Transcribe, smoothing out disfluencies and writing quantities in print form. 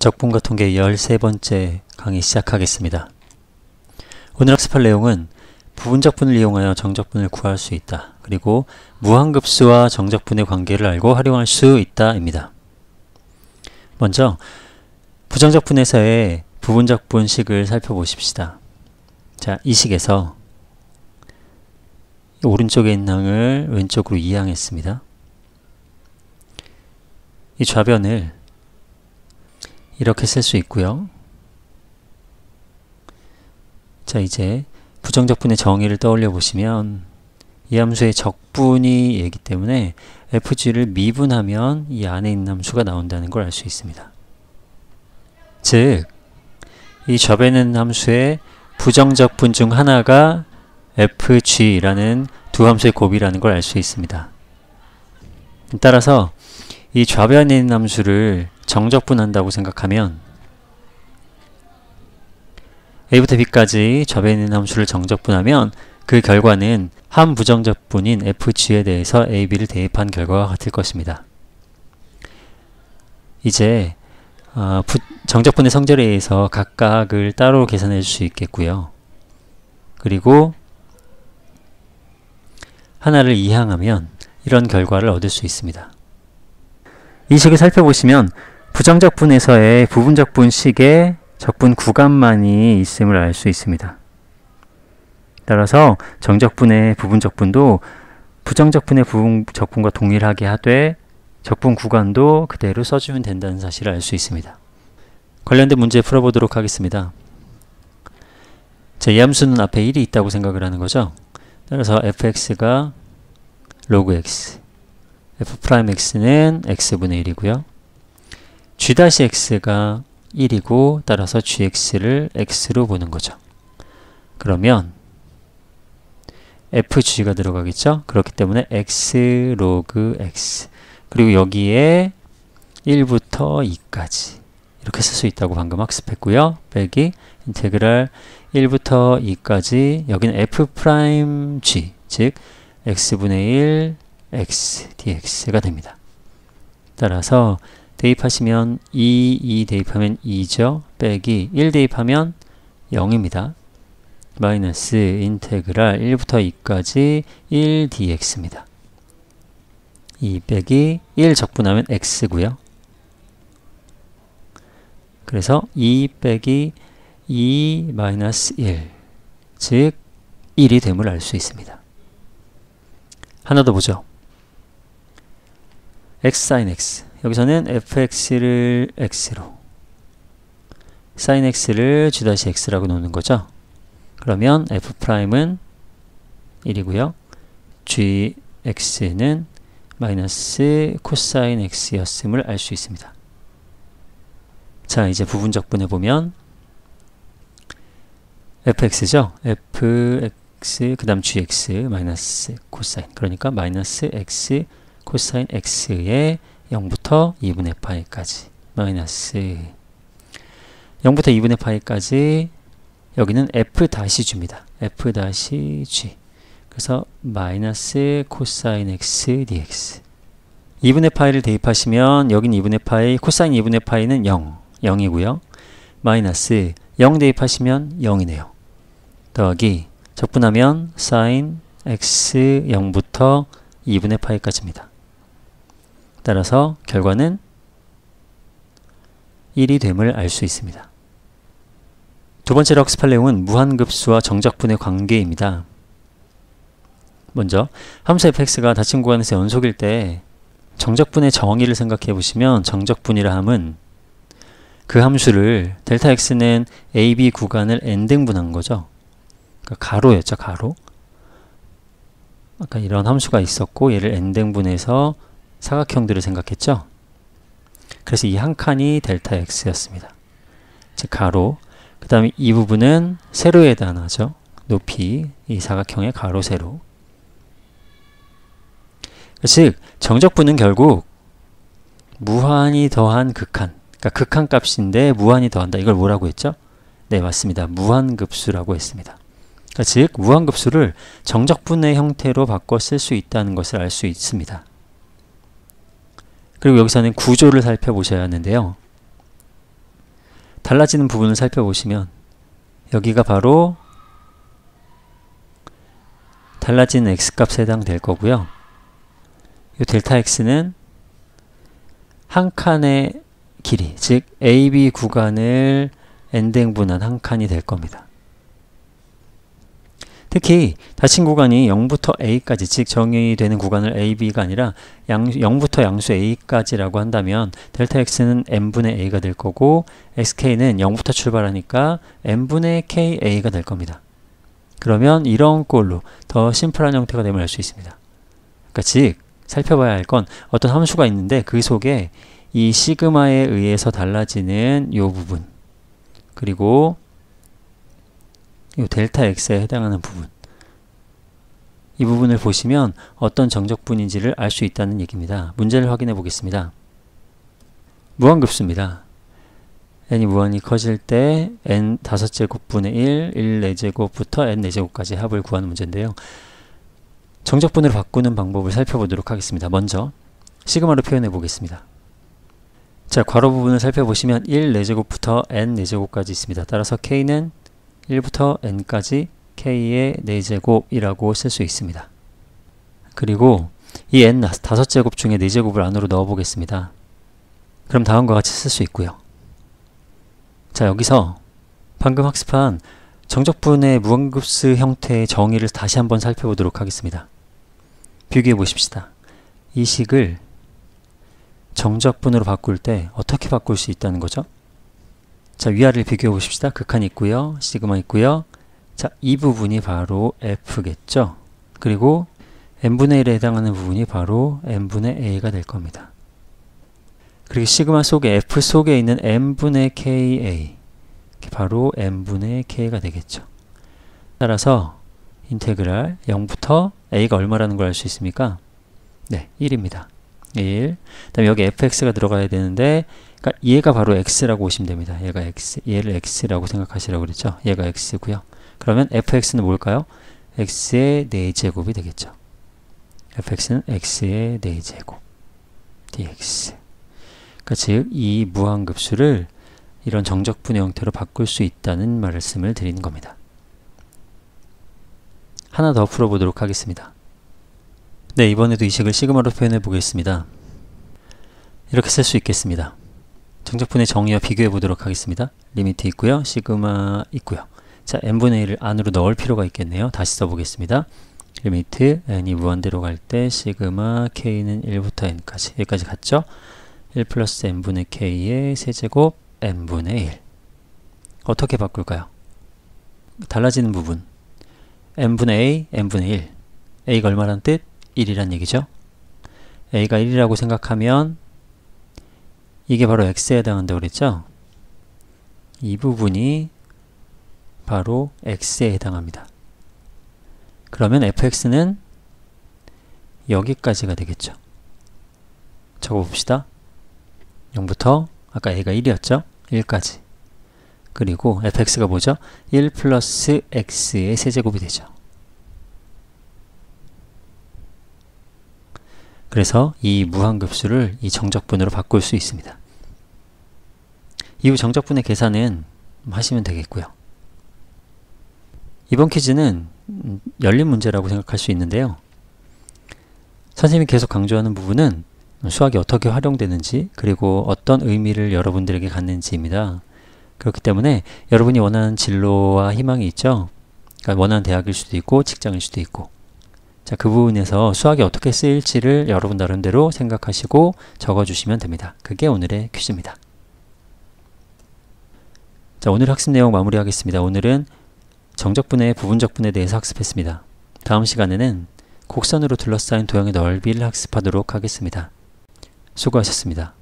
적분과 통계 13번째 강의 시작하겠습니다. 오늘 학습할 내용은 부분적분을 이용하여 정적분을 구할 수 있다. 그리고 무한급수와 정적분의 관계를 알고 활용할 수 있다 입니다. 먼저 부정적분에서의 부분적분식을 살펴보십시다. 자, 이 식에서 오른쪽에 있는 항을 왼쪽으로 이항했습니다. 이 좌변을 이렇게 쓸 수 있고요. 자, 이제 부정적분의 정의를 떠올려 보시면 이 함수의 적분이 얘기 때문에 fg를 미분하면 이 안에 있는 함수가 나온다는 걸 알 수 있습니다. 즉, 이 좌변에 있는 함수의 부정적분 중 하나가 fg라는 두 함수의 곱이라는 걸 알 수 있습니다. 따라서 이 좌변에 있는 함수를 정적분한다고 생각하면 a부터 b까지 좌변에 있는 함수를 정적분하면 그 결과는 한 부정적분인 fg에 대해서 a, b를 대입한 결과가 같을 것입니다. 이제 정적분의 성질에 의해서 각각을 따로 계산해 줄 수 있겠고요. 그리고 하나를 이항하면 이런 결과를 얻을 수 있습니다. 이 식을 살펴보시면 부정적분에서의 부분적분식의 적분 구간만이 있음을 알 수 있습니다. 따라서 정적분의 부분적분도 부정적분의 부분적분과 동일하게 하되 적분 구간도 그대로 써주면 된다는 사실을 알 수 있습니다. 관련된 문제 풀어보도록 하겠습니다. 자, 이 함수는 앞에 1이 있다고 생각을 하는 거죠. 따라서 fx가 log x, f'x는 x분의 1이고요. g-x가 1이고 따라서 gx를 x로 보는 거죠. 그러면 fg가 들어가겠죠? 그렇기 때문에 x log x, 그리고 여기에 1부터 2까지 이렇게 쓸 수 있다고 방금 학습했고요. 빼기 인테그랄 1부터 2까지, 여기는 f'g, 즉 x분의 1 x dx가 됩니다. 따라서 대입하시면 2 대입하면 2죠. 빼기 1 대입하면 0입니다. 마이너스 인테그랄 1부터 2까지 1 dx입니다. 2 빼기 1 적분하면 x고요. 그래서 2 빼기 2 마이너스 1, 즉 1이 됨을 알 수 있습니다. 하나 더 보죠. x sin x, 여기서는 fx를 x로, sin x를 g-x라고 놓는 거죠. 그러면 f'은 1이고요. gx는 마이너스 코사인 x였음을 알 수 있습니다. 자, 이제 부분적분해 보면 fx죠. fx 그 다음 gx 마이너스 코사인, 그러니까 마이너스 x 코사인 x의 0부터 2분의 파이까지 마이너스 0부터 2분의 파이까지, 여기는 f-g입니다. f-g, 그래서 마이너스 코사인 x dx. 2분의 파이를 대입하시면 여긴 2분의 파이, 코사인 2분의 파이는 0이고요. 마이너스 0 대입하시면 0이네요. 더하기 적분하면 sin x 0부터 2분의 파이까지입니다. 따라서 결과는 1이 됨을 알 수 있습니다. 두 번째로 학습할 내용은 무한급수와 정적분의 관계입니다. 먼저 함수 fx가 닫힌 구간에서 연속일 때 정적분의 정의를 생각해 보시면, 정적분이라 함은 그 함수를 델타 x는 a, b 구간을 n등분한 거죠. 그러니까 가로였죠, 가로. 아까 이런 함수가 있었고 얘를 n등분해서 사각형들을 생각했죠. 그래서 이 한 칸이 델타 x였습니다. 즉 가로, 그 다음에 이 부분은 세로에 해당하죠. 높이, 이 사각형의 가로, 세로. 즉 정적분은 결국 무한히 더한 극한, 그러니까 극한 값인데 무한히 더한다. 이걸 뭐라고 했죠? 네, 맞습니다. 무한급수라고 했습니다. 그러니까 즉 무한급수를 정적분의 형태로 바꿔 쓸 수 있다는 것을 알 수 있습니다. 그리고 여기서는 구조를 살펴보셔야 하는데요. 달라지는 부분을 살펴보시면 여기가 바로 달라지는 x값에 해당될 거고요. 이 델타 x는 한 칸의 길이, 즉 AB 구간을 n등분한 한 칸이 될 겁니다. 특히 닫힌 구간이 0부터 a까지, 즉 정의되는 구간을 ab가 아니라 0부터 양수 a까지라고 한다면 델타 x는 n분의 a가 될 거고 xk는 0부터 출발하니까 n분의 ka가 될 겁니다. 그러면 이런 꼴로 더 심플한 형태가 됨을 알 수 있습니다. 그러니까 즉 살펴봐야 할 건 어떤 함수가 있는데 그 속에 이 시그마에 의해서 달라지는 이 부분, 그리고 이 델타 x에 해당하는 부분, 이 부분을 보시면 어떤 정적분인지를 알 수 있다는 얘기입니다. 문제를 확인해 보겠습니다. 무한급수입니다. n이 무한히 커질 때 n 5제곱분의 1 4제곱부터 n 4제곱까지 합을 구하는 문제인데요. 정적분으로 바꾸는 방법을 살펴보도록 하겠습니다. 먼저 시그마로 표현해 보겠습니다. 자, 괄호 부분을 살펴보시면 1 4제곱부터 n 4제곱까지 있습니다. 따라서 k는 1부터 n까지 k의 4제곱이라고 쓸 수 있습니다. 그리고 이 n 5제곱 중에 4제곱을 안으로 넣어 보겠습니다. 그럼 다음과 같이 쓸 수 있고요. 자, 여기서 방금 학습한 정적분의 무한급수 형태의 정의를 다시 한번 살펴보도록 하겠습니다. 비교해 보십시다. 이 식을 정적분으로 바꿀 때 어떻게 바꿀 수 있다는 거죠? 자, 위아래를 비교해 보십시다. 극한이 있고요. 시그마 있고요. 자, 이 부분이 바로 f겠죠. 그리고 n분의 1에 해당하는 부분이 바로 n분의 a가 될 겁니다. 그리고 시그마 속에 f 속에 있는 n분의 ka, 바로 n분의 k가 되겠죠. 따라서 인테그랄 0부터 a가 얼마라는 걸 알 수 있습니까? 네, 1입니다. 1. 그 다음에 여기 fx가 들어가야 되는데, 그러니까 얘가 바로 x라고 보시면 됩니다. 얘가 x, 얘를 x라고 생각하시라고 그랬죠. 얘가 x고요. 그러면 fx는 뭘까요? x의 4제곱이 되겠죠. fx는 x의 4제곱 dx. 그러니까 즉 이 무한급수를 이런 정적분의 형태로 바꿀 수 있다는 말씀을 드리는 겁니다. 하나 더 풀어보도록 하겠습니다. 네, 이번에도 이 식을 시그마로 표현해 보겠습니다. 이렇게 쓸 수 있겠습니다. 정적분의 정의와 비교해 보도록 하겠습니다. 리미트 있고요. 시그마 있고요. 자, n분의 1을 안으로 넣을 필요가 있겠네요. 다시 써보겠습니다. 리미트 n이 무한대로 갈 때 시그마 k는 1부터 n까지, 여기까지 갔죠? 1 플러스 n분의 k의 세제곱 n분의 1. 어떻게 바꿀까요? 달라지는 부분 n분의 a, n분의 1. a가 얼마란 뜻? 1이란 얘기죠. a가 1이라고 생각하면 이게 바로 x에 해당한다고 그랬죠? 이 부분이 바로 x에 해당합니다. 그러면 fx는 여기까지가 되겠죠. 적어봅시다. 0부터 아까 a가 1이었죠? 1까지. 그리고 fx가 뭐죠? 1 플러스 x의 세제곱이 되죠. 그래서 이 무한급수를 이 정적분으로 바꿀 수 있습니다. 이후 정적분의 계산은 하시면 되겠고요. 이번 퀴즈는 열린 문제라고 생각할 수 있는데요. 선생님이 계속 강조하는 부분은 수학이 어떻게 활용되는지, 그리고 어떤 의미를 여러분들에게 갖는지입니다. 그렇기 때문에 여러분이 원하는 진로와 희망이 있죠. 그러니까 원하는 대학일 수도 있고 직장일 수도 있고, 자, 그 부분에서 수학이 어떻게 쓰일지를 여러분 나름대로 생각하시고 적어주시면 됩니다. 그게 오늘의 퀴즈입니다. 자, 오늘 학습 내용 마무리하겠습니다. 오늘은 정적분의 부분적분에 대해서 학습했습니다. 다음 시간에는 곡선으로 둘러싸인 도형의 넓이를 학습하도록 하겠습니다. 수고하셨습니다.